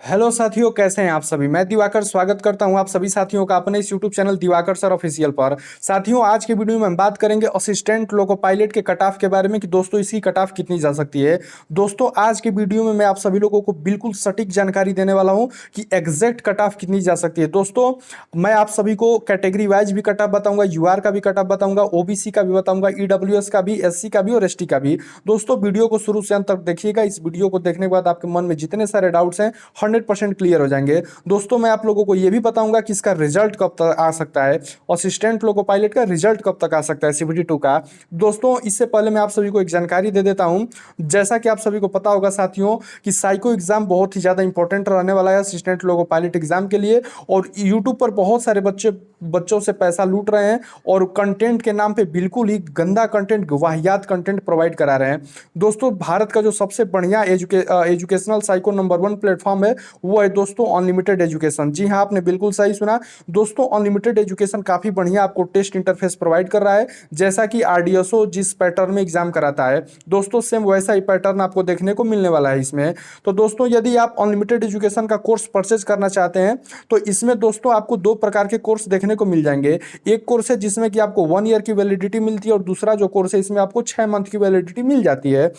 Hello साथियों, कैसे हैं आप सभी। मैं दिवाकर स्वागत करता हूं आप सभी साथियों का अपने इस YouTube channel Diwakar sir official पर। साथियों, आज के वीडियो में हम बात करेंगे असिस्टेंट लोको पायलट के कट ऑफ के बारे में कि दोस्तों इसकी कट ऑफ कितनी जा सकती है। दोस्तों, आज के वीडियो में मैं आप सभी लोगों को बिल्कुल सटीक जानकारी देने वाला हूं कि एग्जैक्ट कट ऑफ कितनी जा सकती है। दोस्तों, मैं आप सभी को कैटेगरी वाइज भी कट ऑफ बताऊंगा, यूआर का भी कट ऑफ बताऊंगा, ओबीसी का भी बताऊंगा, ईडब्ल्यूएस का भी, एससी का भी और एसटी का भी। दोस्तों, वीडियो को शुरू से अंत तक देखिएगा। इस वीडियो को देखने के बाद आपके मन में जितने सारे डाउट्स हैं 100% क्लियर हो जाएंगे। दोस्तों, मैं आप लोगों को यह भी बताऊंगा कि इसका रिजल्ट कब तक आ सकता है, असिस्टेंट लोको पायलट का रिजल्ट कब तक आ सकता है सीबीटी 2 का। दोस्तों, इससे पहले मैं आप सभी को एक जानकारी दे देता हूं। जैसा कि आप सभी को पता होगा साथियों कि साइको एग्जाम बहुत ही ज्यादा इंपॉर्टेंट रहने वाला है असिस्टेंट लोको पायलट एग्जाम के लिए। और यूट्यूब पर बहुत सारे बच्चों से पैसा लूट रहे हैं और कंटेंट के नाम पे बिल्कुल ही गंदा कंटेंट, वाहियात कंटेंट प्रोवाइड करा रहे हैं। दोस्तों, भारत का जो सबसे बढ़िया एजुकेशनल साइको नंबर 1 प्लेटफॉर्म है वो है दोस्तों अनलिमिटेड एजुकेशन। जी हाँ, आपने बिल्कुल सही सुना। दोस्तों, अनलिमिटेड एजुकेशन काफी बढ़िया आपको टेस्ट इंटरफेस प्रोवाइड कर रहा है। जैसा कि आरडीएसओ जिस पैटर्न में एग्जाम कराता है दोस्तों, सेम वैसा ही पैटर्न आपको देखने को मिलने वाला है इसमें। तो दोस्तों, यदि आप अनलिमिटेड एजुकेशन का कोर्स परचेज करना चाहते हैं तो इसमें दोस्तों आपको दो प्रकार के कोर्स देखने को मिल जाएंगे। एक कोर्स है जिसमें कि आपको 1 ईयर की वैलिडिटी मिलती है और दूसरा जो कोर्स है इसमें आपको 6 मंथ की वैलिडिटी मिल जाती है।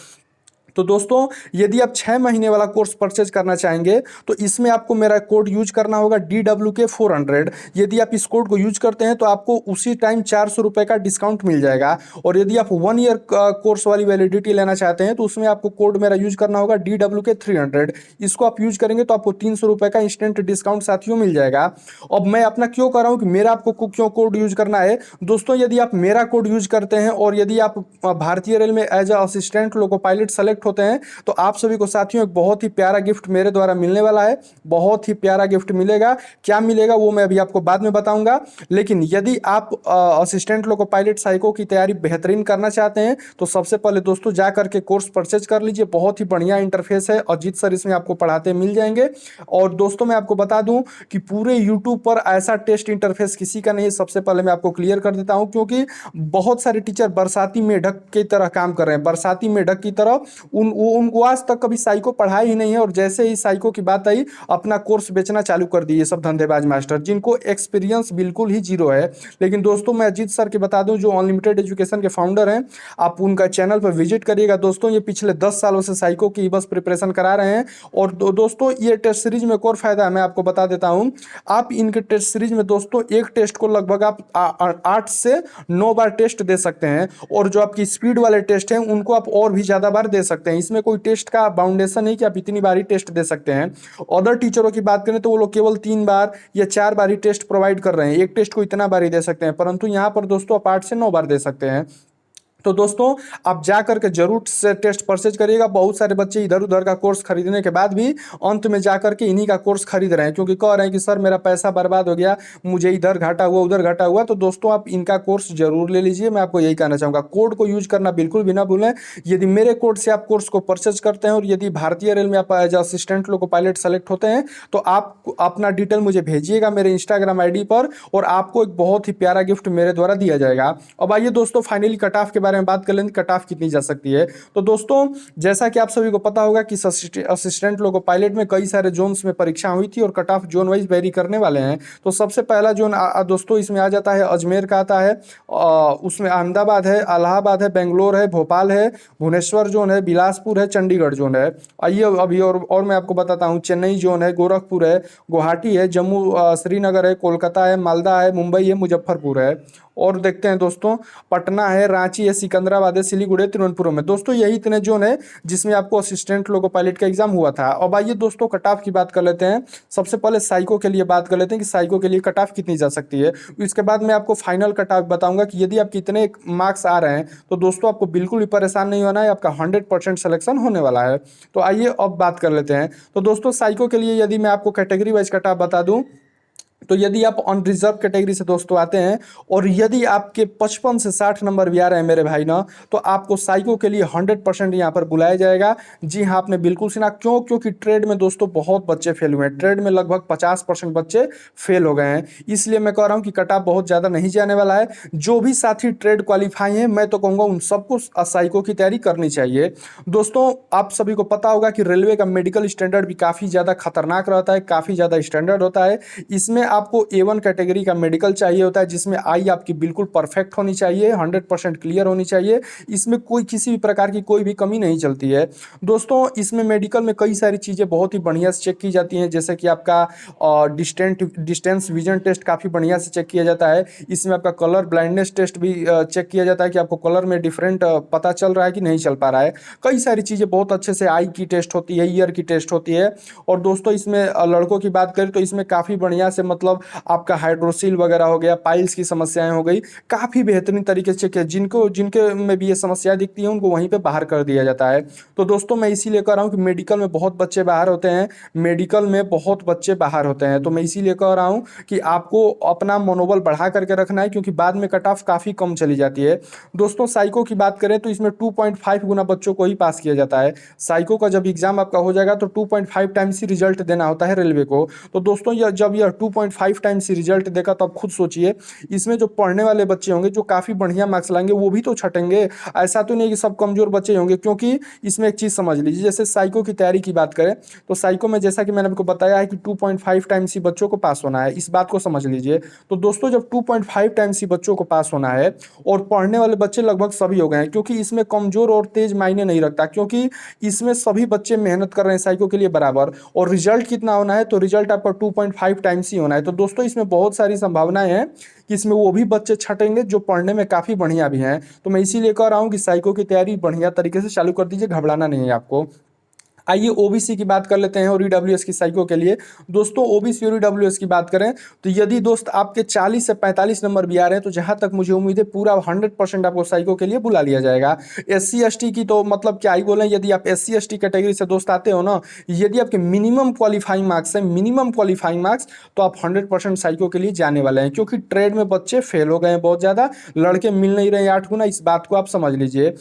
तो दोस्तों, यदि आप 6 महीने वाला कोर्स परचेज करना चाहेंगे तो इसमें आपको मेरा कोड यूज करना होगा DWK400। यदि आप इस कोड को यूज करते हैं तो आपको उसी टाइम 400 रुपये का डिस्काउंट मिल जाएगा। और यदि आप 1 ईयर कोर्स वाली वैलिडिटी लेना चाहते हैं तो उसमें आपको कोड मेरा यूज करना होगा DWK300। इसको आप यूज करेंगे तो आपको 300 रुपये का इंस्टेंट डिस्काउंट साथियों मिल जाएगा। अब मैं अपना क्यों कर रहा हूँ कि मेरा आपको क्यों कोड यूज करना है। दोस्तों, यदि आप मेरा कोड यूज करते हैं और यदि आप भारतीय रेल में as a assistant loco pilot select होते हैं तो आप सभी को साथियों एक बहुत ही प्यारा गिफ्ट मेरे द्वारा मिलने वाला है। बहुत ही प्यारा गिफ्ट मिलेगा। क्या मिलेगा वो मैं अभी आपको बाद में बताऊंगा। लेकिन यदि आप असिस्टेंट लोको पायलट साइको की तैयारी बेहतरीन करना चाहते हैं तो सबसे पहले दोस्तों जा करके कोर्स परचेज कर लीजिए। बहुत ही बढ़िया इंटरफेस है, अजीत सर इसमें आपको पढ़ाते मिल जाएंगे। और दोस्तों, मैं आपको बता दूं कि पूरे यूट्यूब पर ऐसा टेस्ट इंटरफेस किसी का नहीं है। सबसे पहले मैं आपको क्लियर कर देता हूं क्योंकि बहुत सारे टीचर बरसाती मेढक की तरह काम कर रहे हैं, बरसाती मेढक की तरह। उनको आज तक कभी साइको पढ़ा ही नहीं है और जैसे ही साइको की बात आई अपना कोर्स बेचना चालू कर दिए सब धंधेबाज मास्टर, जिनको एक्सपीरियंस बिल्कुल ही जीरो है। लेकिन दोस्तों, मैं अजीत सर के बता दूं जो अनलिमिटेड एजुकेशन के फाउंडर हैं, आप उनका चैनल पर विजिट करिएगा। दोस्तों, ये पिछले 10 सालों से साइको की बस प्रिपरेशन करा रहे हैं। और दोस्तों, ये टेस्ट सीरीज में एक और फायदा है, मैं आपको बता देता हूं। आप इनके टेस्ट सीरीज में दोस्तों एक टेस्ट को लगभग आप 8 से 9 बार टेस्ट दे सकते हैं। और जो आपकी स्पीड वाले टेस्ट हैं उनको आप और भी ज्यादा बार दे सकते हैं। इसमें कोई टेस्ट का बाउंडेशन नहीं कि आप इतनी बार ही टेस्ट दे सकते हैं। अदर टीचरों की बात करें तो वो लोग केवल 3 बार या 4 बार ही टेस्ट प्रोवाइड कर रहे हैं, एक टेस्ट को इतना बार ही दे सकते हैं, परंतु यहाँ पर दोस्तों आप 8 से 9 बार दे सकते हैं। तो दोस्तों, आप जा करके जरूर से टेस्ट परचेज करिएगा। बहुत सारे बच्चे इधर उधर का कोर्स खरीदने के बाद भी अंत में जा करके इन्हीं का कोर्स खरीद रहे हैं क्योंकि कह रहे हैं कि सर मेरा पैसा बर्बाद हो गया, मुझे इधर घाटा हुआ उधर घाटा हुआ। तो दोस्तों, आप इनका कोर्स जरूर ले लीजिए। मैं आपको यही कहना चाहूँगा, कोड को यूज करना बिल्कुल भी ना भूलें। यदि मेरे कोड से आप कोर्स को परचेज करते हैं और यदि भारतीय रेल में आप as assistant loco pilot select होते हैं तो आप अपना डिटेल मुझे भेजिएगा मेरे इंस्टाग्राम ID पर और आपको एक बहुत ही प्यारा गिफ्ट मेरे द्वारा दिया जाएगा। अब आइए दोस्तों, फाइनली कट ऑफ के बारे में बात कर लेंगे, कट ऑफ कितनी जा सकती है। तो दोस्तों, जैसा कि आप सभी को पता होगा कि असिस्टेंट लोको पायलट में कई सारे जोन्स में परीक्षा हुई थी और cut off zone wise very करने वाले हैं। तो सबसे पहला जोन दोस्तों इसमें आ जाता है अजमेर का आता है, उसमें अहमदाबाद है, इलाहाबाद है, बेंगलोर है, भोपाल है, भुवनेश्वर जोन है, बिलासपुर है, चंडीगढ़ जोन है। आइए अभी और मैं आपको बताता हूँ, चेन्नई जोन है, गोरखपुर है, गुवाहाटी है, जम्मू श्रीनगर है, कोलकाता है, मालदा है, मुंबई है, मुजफ्फरपुर है। और देखते हैं दोस्तों, पटना है, रांची है, सिकंदराबाद है, सिलीगुड़ी है, तिरुवनंतपुरम है। दोस्तों, यही इतने जोन है जिसमें आपको असिस्टेंट लोको पायलट का एग्जाम हुआ था। अब आइए दोस्तों कट ऑफ की बात कर लेते हैं। सबसे पहले साइको के लिए बात कर लेते हैं कि साइको के लिए कट ऑफ कितनी जा सकती है। इसके बाद मैं आपको फाइनल कट ऑफ बताऊंगा कि यदि आप कितने मार्क्स आ रहे हैं तो दोस्तों आपको बिल्कुल भी परेशान नहीं होना है, आपका 100% सिलेक्शन होने वाला है। तो आइए अब बात कर लेते हैं। तो दोस्तों, साइको के लिए यदि मैं आपको कैटेगरी वाइज कट ऑफ बता दूं तो यदि आप ऑन रिजर्व कैटेगरी से दोस्तों आते हैं और यदि आपके 55 से 60 नंबर भी आ रहे हैं मेरे भाई ना, तो आपको साइको के लिए 100% यहाँ पर बुलाया जाएगा। जी हाँ, आपने बिल्कुल सुना। क्यों? क्योंकि ट्रेड में दोस्तों बहुत बच्चे फेल हुए हैं। ट्रेड में लगभग 50% बच्चे फेल हो गए हैं। इसलिए मैं कह रहा हूँ कि कट ऑफ बहुत ज़्यादा नहीं जाने वाला है। जो भी साथी ट्रेड क्वालिफाई हैं, मैं तो कहूँगा उन सबको साइको की तैयारी करनी चाहिए। दोस्तों, आप सभी को पता होगा कि रेलवे का मेडिकल स्टैंडर्ड भी काफ़ी ज़्यादा खतरनाक रहता है, काफ़ी ज़्यादा स्टैंडर्ड होता है। इसमें आपको A1 कैटेगरी का मेडिकल चाहिए होता है, जिसमें आई आपकी बिल्कुल परफेक्ट होनी चाहिए, 100% क्लियर होनी चाहिए। इसमें कोई किसी भी प्रकार की कोई भी कमी नहीं चलती है। दोस्तों, इसमें मेडिकल में कई सारी चीज़ें बहुत ही बढ़िया से चेक की जाती हैं, जैसे कि आपका डिस्टेंस विजन टेस्ट काफ़ी बढ़िया से चेक किया जाता है। इसमें आपका कलर ब्लाइंडनेस टेस्ट भी चेक किया जाता है कि आपको कलर में डिफरेंट पता चल रहा है कि नहीं चल पा रहा है। कई सारी चीज़ें बहुत अच्छे से, आई की टेस्ट होती है, ईयर की टेस्ट होती है। और दोस्तों, इसमें लड़कों की बात करें तो इसमें काफ़ी बढ़िया से, मतलब आपका हाइड्रोसील वगैरह हो गया, पाइल्स की समस्याएं हो गई, काफ़ी बेहतरीन तरीके से चेक किया। जिनको जिनके में भी ये समस्या दिखती है उनको वहीं पे बाहर कर दिया जाता है। तो दोस्तों, मैं इसीलिए कह रहा हूँ कि मेडिकल में बहुत बच्चे बाहर होते हैं, मेडिकल में बहुत बच्चे बाहर होते हैं। तो मैं इसीलिए कह रहा हूँ कि आपको अपना मनोबल बढ़ा करके रखना है, क्योंकि बाद में कट ऑफ काफ़ी कम चली जाती है। दोस्तों, साइको की बात करें तो इसमें 2.5 गुना बच्चों को ही पास किया जाता है। साइको का जब एग्जाम आपका हो जाएगा तो 2.5 टाइम्स ही रिजल्ट देना होता है रेलवे को। तो दोस्तों, जब यह 2.5 टाइम्स ही रिजल्ट देगा तो आप खुद सोचिए, इसमें जो पढ़ने वाले बच्चे होंगे, जो काफ़ी बढ़िया मार्क्स लाएंगे, वो भी तो छटेंगे। ऐसा तो नहीं कि सब कमजोर बच्चे होंगे। क्योंकि इसमें एक चीज़ समझ लीजिए, जैसे साइको की तैयारी की बात करें तो साइको में जैसा कि मैंने आपको बताया है कि 2.5 टाइम्स ही बच्चों को पास होना है। इस बात को समझ लीजिए। तो दोस्तों, जब 2.5 टाइम्स ही बच्चों को पास होना है और पढ़ने वाले बच्चे लगभग सभी हो गए हैं, क्योंकि इसमें कमजोर और तेज मायने नहीं रखता, क्योंकि इसमें सभी बच्चे मेहनत कर रहे हैं साइको के लिए बराबर। और रिजल्ट कितना होना है? तो रिजल्ट आपका 2.5 टाइम्स ही होना है। तो दोस्तों, इसमें बहुत सारी संभावनाएं हैं कि इसमें वो भी बच्चे छटेंगे जो पढ़ने में काफ़ी बढ़िया भी हैं। तो मैं इसीलिए कह रहा हूँ कि साइको की तैयारी बढ़िया तरीके से चालू कर दीजिए, घबराना नहीं है आपको। आइए ओबीसी की बात कर लेते हैं और ईडब्ल्यूएस की साइको के लिए। दोस्तों, ओबीसी और ईडब्ल्यूएस की बात करें तो यदि दोस्त आपके 40 से 45 नंबर भी आ रहे हैं तो जहां तक मुझे उम्मीद है पूरा 100% आपको साइको के लिए बुला लिया जाएगा। एससी एसटी की तो मतलब क्या ही बोलें, यदि आप एससी एसटी कैटेगरी से दोस्त आते हो ना, यदि आपके मिनिमम क्वालिफाइंग मार्क्स है, मिनिमम क्वालिफाइंग मार्क्स, तो आप 100% साइको के लिए जाने वाले हैं। क्योंकि ट्रेड में बच्चे फेल हो गए हैं बहुत ज़्यादा, लड़के मिल नहीं रहे 8 गुना, इस बात को आप समझ लीजिए।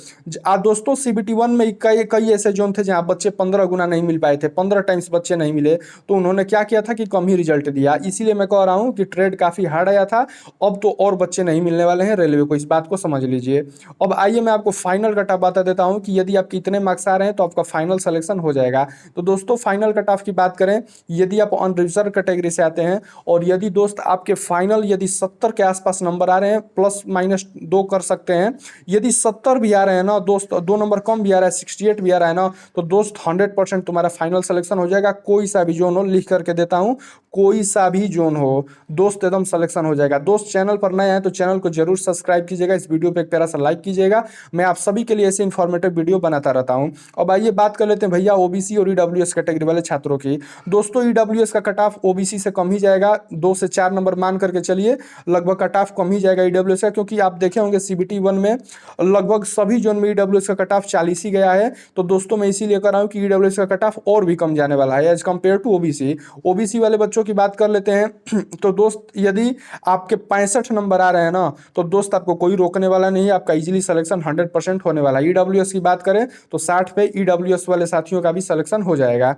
दोस्तों, सीबीटी 1 में कई कई ऐसे जोन थे जहां बच्चे 15 गुना नहीं मिल पाए थे, 15 टाइम्स बच्चे नहीं मिले। तो उन्होंने क्या किया था कि कम ही रिजल्ट दिया। इसीलिए मैं कह रहा हूं कि ट्रेड काफी हार्ड आया था। अब तो और बच्चे नहीं मिलने वाले हैं रेलवे को, इस बात को समझ लीजिए। अब आइए मैं आपको फाइनल कट ऑफ बता देता हूं कि यदि आपके इतने मार्क्स आ रहे हैं तो आपका फाइनल सिलेक्शन हो जाएगा। तो दोस्तों, फाइनल कट ऑफ की बात करें, यदि आप ऑन रिजर्व कैटेगरी से आते हैं और यदि दोस्त आपके फाइनल यदि 70 के आसपास नंबर आ रहे हैं, प्लस माइनस 2 कर सकते हैं। यदि 70 भी आ रहे हैं ना दोस्त, 2 नंबर कम भी आ रहा है, 68 भी आ रहा है ना, तो दोस्त 100% तुम्हारा फाइनल सिलेक्शन हो जाएगा। कोई सा भी जोन हो, लिख करके देता हूं, कोई सा भी जोन हो दोस्त, एकदम सिलेक्शन हो जाएगा। दोस्त, चैनल पर नए हैं तो चैनल को जरूर सब्सक्राइब कीजिएगा, इस वीडियो पे एक प्यारा सा लाइक कीजिएगा। मैं आप सभी के लिए ऐसे इन्फॉर्मेटिव वीडियो बनाता रहता हूं। अब आइए बात कर लेते हैं भैया ओबीसी और ईडब्ल्यूएस कैटेगरी वाले छात्रों की। दोस्तों, ईडब्ल्यूएस का कट ऑफ ओबीसी से कम ही जाएगा, 2 से 4 नंबर मान करके चलिए, लगभग कट ऑफ कम ही जाएगा ईडब्ल्यूएस का। क्योंकि आप देखे होंगे सीबीटी 1 में लगभग सभी जोन में ईडब्ल्यूएस का कट ऑफ 40 ही गया है। तो दोस्तों, मैं इसीलिए कर रहा हूं कि ईडब्ल्यूएस का कट ऑफ और भी कम जाने वाला है as compare to OBC. OBC वाले बच्चों की बात कर लेते हैं तो दोस्त, यदि आपके 65 नंबर आ रहे हैं ना, तो दोस्त आपको कोई रोकने वाला नहीं है, आपका इजीली सिलेक्शन 100% होने वाला है। ईडब्ल्यूएस की बात करें तो 60 पे ईडब्ल्यूएस वाले साथियों का भी सिलेक्शन हो जाएगा।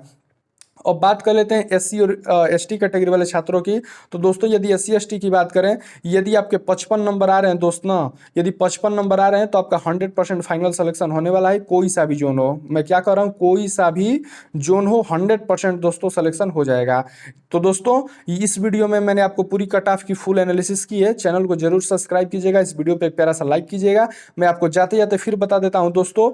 और बात कर लेते हैं एससी और एसटी कैटेगरी वाले छात्रों की। तो दोस्तों, यदि एससी एसटी की बात करें, यदि आपके 55 नंबर आ रहे हैं दोस्त ना, यदि 55 नंबर आ रहे हैं तो आपका 100% फाइनल सिलेक्शन होने वाला है। कोई सा भी जोन हो, मैं क्या कर रहा हूँ, कोई सा भी जोन हो, 100% दोस्तों सिलेक्शन हो जाएगा। तो दोस्तों, इस वीडियो में मैंने आपको पूरी कट ऑफ की फुल एनालिसिस की है। चैनल को जरूर सब्सक्राइब कीजिएगा, इस वीडियो पे एक प्यारा सा लाइक कीजिएगा। मैं आपको जाते जाते फिर बता देता हूँ दोस्तों,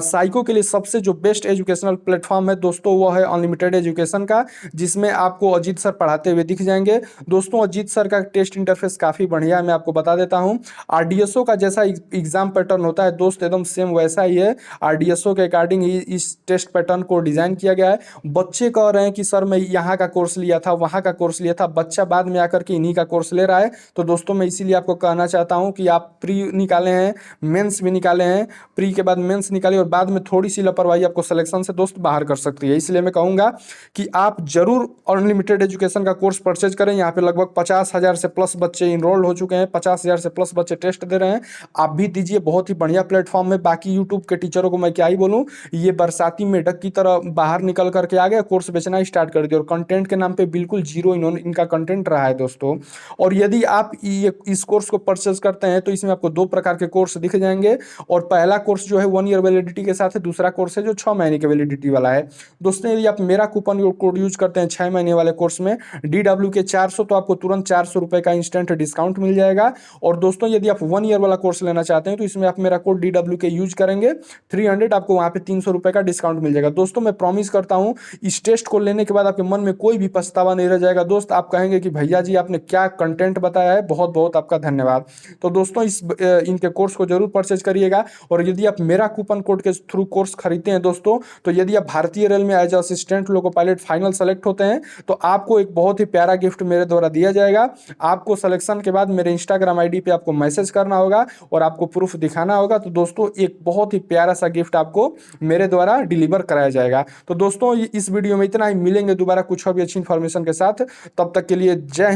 साइको के लिए सबसे जो बेस्ट एजुकेशनल प्लेटफॉर्म है दोस्तों, वो है अनलिमिटेड एजुकेशन का, जिसमें आपको अजीत सर पढ़ाते हुए दिख जाएंगे। दोस्तों, अजीत सर का टेस्ट इंटरफेस काफ़ी बढ़िया है, मैं आपको बता देता हूं। आरडीएसओ का जैसा एग्जाम पैटर्न होता है दोस्त, एकदम सेम वैसा ही है। आरडीएसओ के अकॉर्डिंग ही इस टेस्ट पैटर्न को डिज़ाइन किया गया है। बच्चे कह रहे हैं कि सर मैं यहाँ का कोर्स लिया था, वहाँ का कोर्स लिया था, बच्चा बाद में आकर के इन्हीं का कोर्स ले रहा है। तो दोस्तों, मैं इसीलिए आपको कहना चाहता हूँ कि आप प्री निकाले हैं, मेंस भी निकाले हैं, प्री के बाद मेंस निकाले और बाद में थोड़ी सी लापरवाही आपको सिलेक्शन से दोस्त बाहर कर सकती है। इसलिए मैं कहूँगा कि आप जरूर अनलिमिटेड एजुकेशन का कोर्स परचेज करें। यहाँ पे लगभग 50,000 से प्लस बच्चे इनरोल्ड हो चुके हैं, 50,000 से प्लस बच्चे टेस्ट दे रहे हैं। आप भी दीजिए, बहुत ही बढ़िया प्लेटफॉर्म है। बाकी यूट्यूब के टीचरों को मैं क्या ही बोलूँ, ये बरसाती मेढक की तरह बाहर निकल करके आ गए, कोर्स बेचना स्टार्ट कर दिया और कंटेंट के नाम पे बिल्कुल जीरो इन्होंने इनका कंटेंट रहा है दोस्तों। और यदि आप ये इस कोर्स को परचेज करते हैं तो इसमें आपको दो प्रकार के कोर्स दिख जाएंगे। और पहला कोर्स जो है 1 ईयर वैलिडिटी के साथ है, दूसरा कोर्स है जो 6 महीने की वैलिडिटी वाला है। दोस्तों यदि आप मेरा कूपन कोड यूज करते हैं 6 महीने वाले कोर्स में DW के 400, तो आपको तुरंत 400 रुपए का इंस्टेंट डिस्काउंट मिल जाएगा। और दोस्तों यदि आप 1 ईयर वाला कोर्स लेना चाहते हैं तो इसमें आप मेरा कोड DW के यूज करेंगे 300, आपको वहां पे 300 रुपए का डिस्काउंट मिल जाएगा। दोस्तों मैं प्रॉमिस करता हूं इस टेस्ट को लेने के बाद आपके मन में कोई भी पछतावा नहीं रह जाएगा दोस्त। आप कहेंगे कि भैया जी आपने क्या कंटेंट बताया है, बहुत बहुत आपका धन्यवाद। तो दोस्तों इनके कोर्स को जरूर परचेज करिएगा। और यदि आप मेरा कूपन कोड के थ्रू कोर्स खरीदते हैं दोस्तों, तो यदि आप भारतीय रेल में as assistant loco pilot final select होते हैं तो आपको एक बहुत ही प्यारा गिफ्ट मेरे द्वारा दिया जाएगा। आपको सिलेक्शन के बाद मेरे इंस्टाग्राम आईडी पे आपको मैसेज करना होगा और आपको प्रूफ दिखाना होगा। तो दोस्तों एक बहुत ही प्यारा सा गिफ्ट आपको मेरे द्वारा डिलीवर कराया जाएगा। तो दोस्तों इस वीडियो में इतना ही, मिलेंगे दोबारा कुछ और भी अच्छी इंफॉर्मेशन के साथ। तब तक के लिए जय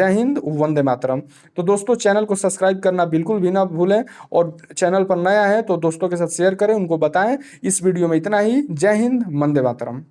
हिंद, वंदे मातरम। तो दोस्तों चैनल को सब्सक्राइब करना बिल्कुल भी ना भूलें और चैनल पर नया है तो दोस्तों के साथ शेयर करें, उनको बताएं। इस वीडियो में इतना ही। जय हिंद, वंदे मातरम।